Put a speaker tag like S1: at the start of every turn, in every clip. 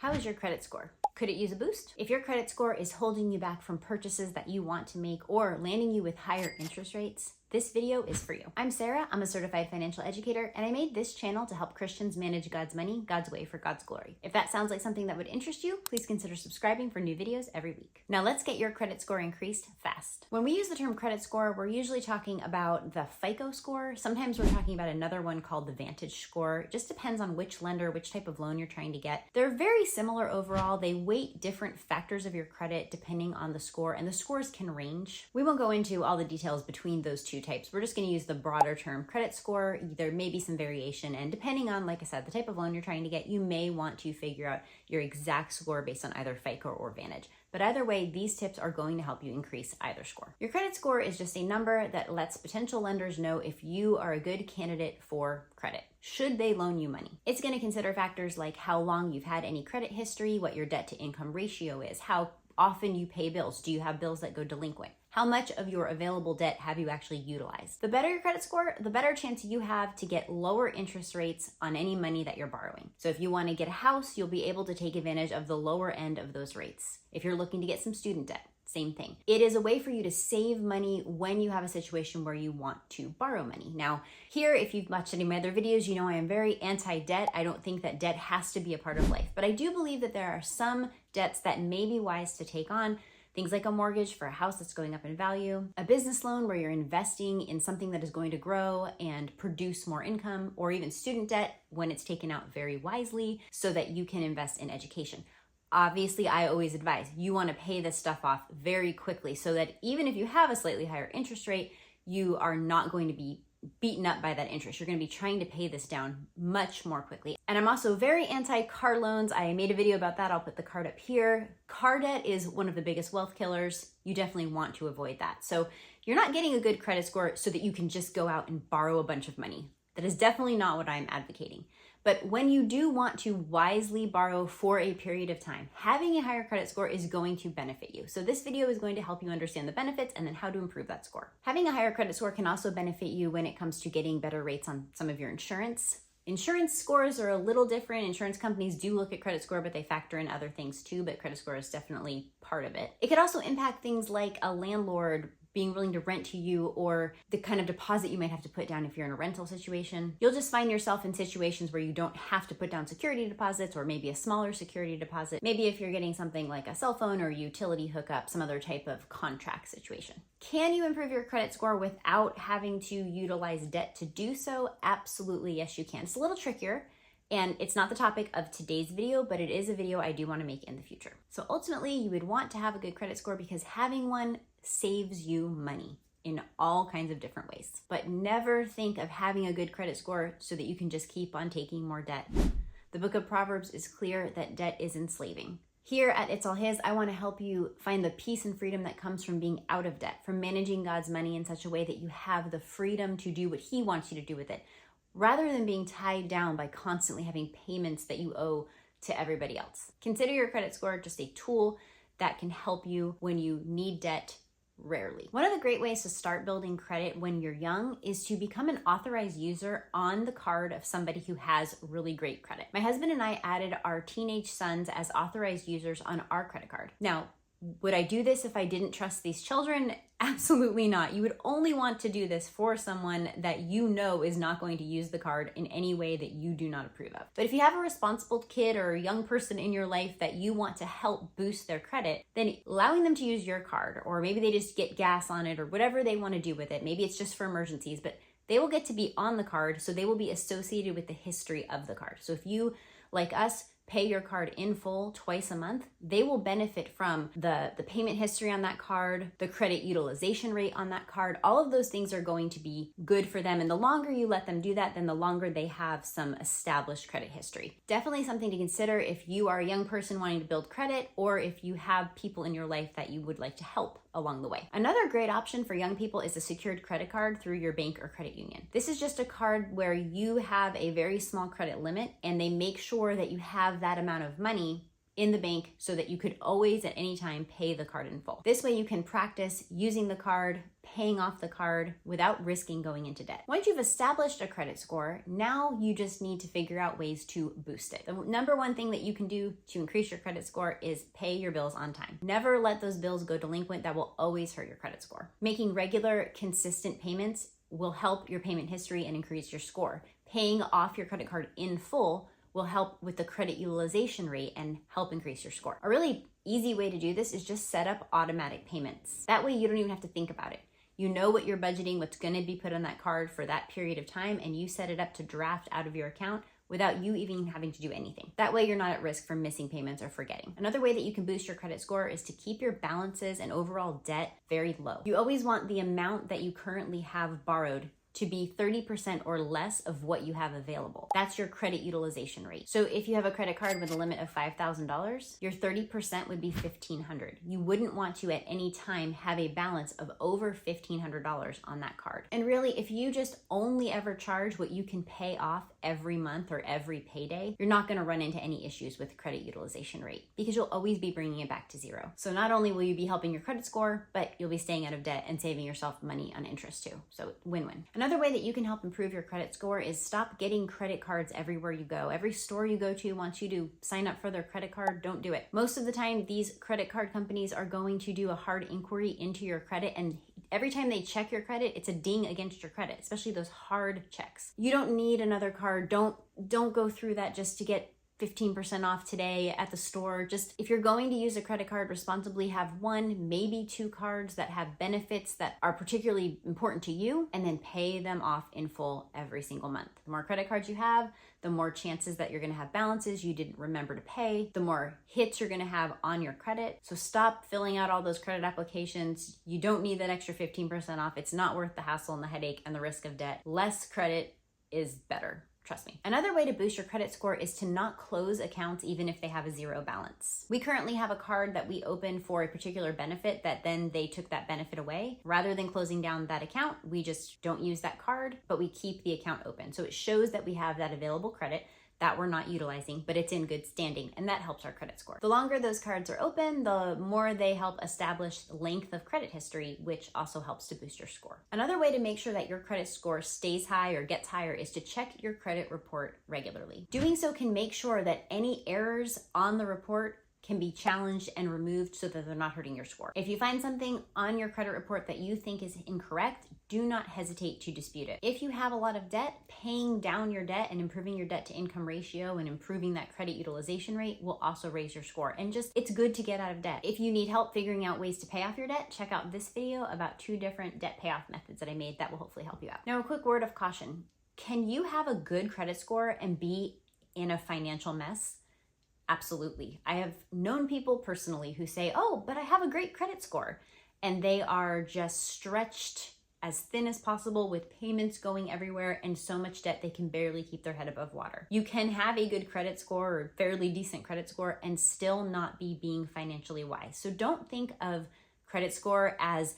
S1: How is your credit score? Could it use a boost? If your credit score is holding you back from purchases that you want to make or landing you with higher interest rates, this video is for you. I'm Sarah, I'm a certified financial educator, and I made this channel to help Christians manage God's money, God's way for God's glory. If that sounds like something that would interest you, please consider subscribing for new videos every week. Now let's get your credit score increased fast. When we use the term credit score, we're usually talking about the FICO score. Sometimes we're talking about another one called the Vantage score. It just depends on which lender, which type of loan you're trying to get. They're very similar overall. They weight different factors of your credit depending on the score, and the scores can range. We won't go into all the details between those two types. We're just going to use the broader term credit score. There may be some variation, and depending on, like I said, the type of loan you're trying to get, you may want to figure out your exact score based on either FICO or Vantage. But either way, these tips are going to help you increase either score. Your credit score is just a number that lets potential lenders know if you are a good candidate for credit. Should they loan you money? It's going to consider factors like how long you've had any credit history, what your debt to income ratio is, how often you pay bills. Do you have bills that go delinquent? How much of your available debt have you actually utilized? The better your credit score, the better chance you have to get lower interest rates on any money that you're borrowing. So if you want to get a house, you'll be able to take advantage of the lower end of those rates. If you're looking to get some student debt, same thing. It is a way for you to save money when you have a situation where you want to borrow money. Now, here, if you've watched any of my other videos, you know I am very anti-debt. I don't think that debt has to be a part of life, but I do believe that there are some debts that may be wise to take on. Things like a mortgage for a house that's going up in value, a business loan where you're investing in something that is going to grow and produce more income, or even student debt when it's taken out very wisely so that you can invest in education. Obviously, I always advise you want to pay this stuff off very quickly so that even if you have a slightly higher interest rate, you are not going to be beaten up by that interest. You're going to be trying to pay this down much more quickly. And I'm also very anti-car loans. I made a video about that. I'll put the card up here. Car debt is one of the biggest wealth killers. You definitely want to avoid that. So you're not getting a good credit score so that you can just go out and borrow a bunch of money. That is definitely not what I'm advocating. But when you do want to wisely borrow for a period of time, having a higher credit score is going to benefit you. So this video is going to help you understand the benefits and then how to improve that score. Having a higher credit score can also benefit you when it comes to getting better rates on some of your insurance. Insurance scores are a little different. Insurance companies do look at credit score, but they factor in other things too, but credit score is definitely part of it. It could also impact things like a landlord being willing to rent to you, or the kind of deposit you might have to put down if you're in a rental situation. You'll just find yourself in situations where you don't have to put down security deposits, or maybe a smaller security deposit. Maybe if you're getting something like a cell phone or utility hookup, some other type of contract situation. Can you improve your credit score without having to utilize debt to do so? Absolutely, yes, you can. It's a little trickier. And it's not the topic of today's video, but it is a video I do want to make in the future. So ultimately, you would want to have a good credit score because having one saves you money in all kinds of different ways. But never think of having a good credit score so that you can just keep on taking more debt. The book of Proverbs is clear that debt is enslaving. Here at It's All His, I want to help you find the peace and freedom that comes from being out of debt, from managing God's money in such a way that you have the freedom to do what He wants you to do with it, rather than being tied down by constantly having payments that you owe to everybody else. Consider your credit score just a tool that can help you when you need debt rarely. One of the great ways to start building credit when you're young is to become an authorized user on the card of somebody who has really great credit. My husband and I added our teenage sons as authorized users on our credit card. Now, would I do this if I didn't trust these children? Absolutely not. You would only want to do this for someone that you know is not going to use the card in any way that you do not approve of. But if you have a responsible kid or a young person in your life that you want to help boost their credit, then allowing them to use your card, or maybe they just get gas on it or whatever they want to do with it, maybe it's just for emergencies, but they will get to be on the card, so they will be associated with the history of the card. So if you, like us, pay your card in full twice a month, they will benefit from the payment history on that card, the credit utilization rate on that card. All of those things are going to be good for them. And the longer you let them do that, then the longer they have some established credit history. Definitely something to consider if you are a young person wanting to build credit, or if you have people in your life that you would like to help along the way. Another great option for young people is a secured credit card through your bank or credit union. This is just a card where you have a very small credit limit, and they make sure that you have that amount of money in the bank so that you could always at any time pay the card in full. This way you can practice using the card, paying off the card without risking going into debt. Once you've established a credit score, now you just need to figure out ways to boost it. The number one thing that you can do to increase your credit score is pay your bills on time. Never let those bills go delinquent. That will always hurt your credit score. Making regular, consistent payments will help your payment history and increase your score. Paying off your credit card in full will help with the credit utilization rate and help increase your score. A really easy way to do this is just set up automatic payments. That way you don't even have to think about it. You know what you're budgeting, what's going to be put on that card for that period of time, and you set it up to draft out of your account without you even having to do anything. That way you're not at risk for missing payments or forgetting. Another way that you can boost your credit score is to keep your balances and overall debt very low. You always want the amount that you currently have borrowed to be 30% or less of what you have available. That's your credit utilization rate. So if you have a credit card with a limit of $5,000, your 30% would be $1,500. You wouldn't want to at any time have a balance of over $1,500 on that card. And really, if you just only ever charge what you can pay off every month or every payday, you're not gonna run into any issues with credit utilization rate because you'll always be bringing it back to zero. So not only will you be helping your credit score, but you'll be staying out of debt and saving yourself money on interest too. So win-win. Another way that you can help improve your credit score is stop getting credit cards everywhere you go. Every store you go to wants you to sign up for their credit card. Don't do it. Most of the time, these credit card companies are going to do a hard inquiry into your credit, and every time they check your credit, it's a ding against your credit, especially those hard checks. You don't need another card. Don't go through that just to get 15% off today at the store. Just if you're going to use a credit card responsibly, have one, maybe two cards that have benefits that are particularly important to you, and then pay them off in full every single month. The more credit cards you have, the more chances that you're gonna have balances you didn't remember to pay, the more hits you're gonna have on your credit. So stop filling out all those credit applications. You don't need that extra 15% off. It's not worth the hassle and the headache and the risk of debt. Less credit is better. Trust me. Another way to boost your credit score is to not close accounts even if they have a zero balance. We currently have a card that we opened for a particular benefit that then they took that benefit away. Rather than closing down that account, we just don't use that card, but we keep the account open. So it shows that we have that available credit that we're not utilizing, but it's in good standing, and that helps our credit score. The longer those cards are open, the more they help establish length of credit history, which also helps to boost your score. Another way to make sure that your credit score stays high or gets higher is to check your credit report regularly. Doing so can make sure that any errors on the report can be challenged and removed so that they're not hurting your score. If you find something on your credit report that you think is incorrect, do not hesitate to dispute it. If you have a lot of debt, paying down your debt and improving your debt to income ratio and improving that credit utilization rate will also raise your score. And just, it's good to get out of debt. If you need help figuring out ways to pay off your debt, check out this video about 2 different debt payoff methods that I made that will hopefully help you out. Now, a quick word of caution. Can you have a good credit score and be in a financial mess? Absolutely. I have known people personally who say, oh, but I have a great credit score. And they are just stretched as thin as possible with payments going everywhere and so much debt they can barely keep their head above water. You can have a good credit score or fairly decent credit score and still not be being financially wise. So don't think of credit score as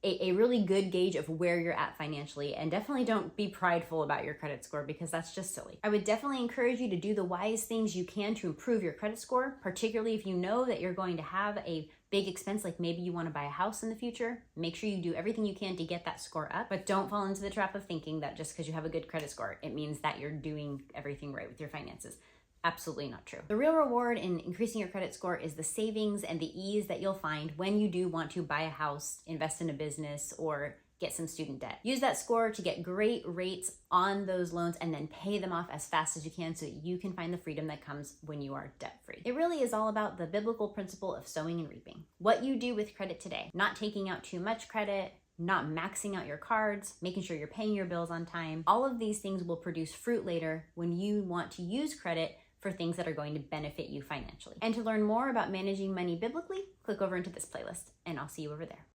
S1: a really good gauge of where you're at financially, and definitely don't be prideful about your credit score because that's just silly. I would definitely encourage you to do the wise things you can to improve your credit score, particularly if you know that you're going to have a big expense, like maybe you want to buy a house in the future. Make sure you do everything you can to get that score up, but don't fall into the trap of thinking that just because you have a good credit score, it means that you're doing everything right with your finances. Absolutely not true. The real reward in increasing your credit score is the savings and the ease that you'll find when you do want to buy a house, invest in a business, or get some student debt. Use that score to get great rates on those loans and then pay them off as fast as you can so you can find the freedom that comes when you are debt-free. It really is all about the biblical principle of sowing and reaping. What you do with credit today, not taking out too much credit, not maxing out your cards, making sure you're paying your bills on time. All of these things will produce fruit later when you want to use credit for things that are going to benefit you financially. And to learn more about managing money biblically, click over into this playlist, and I'll see you over there.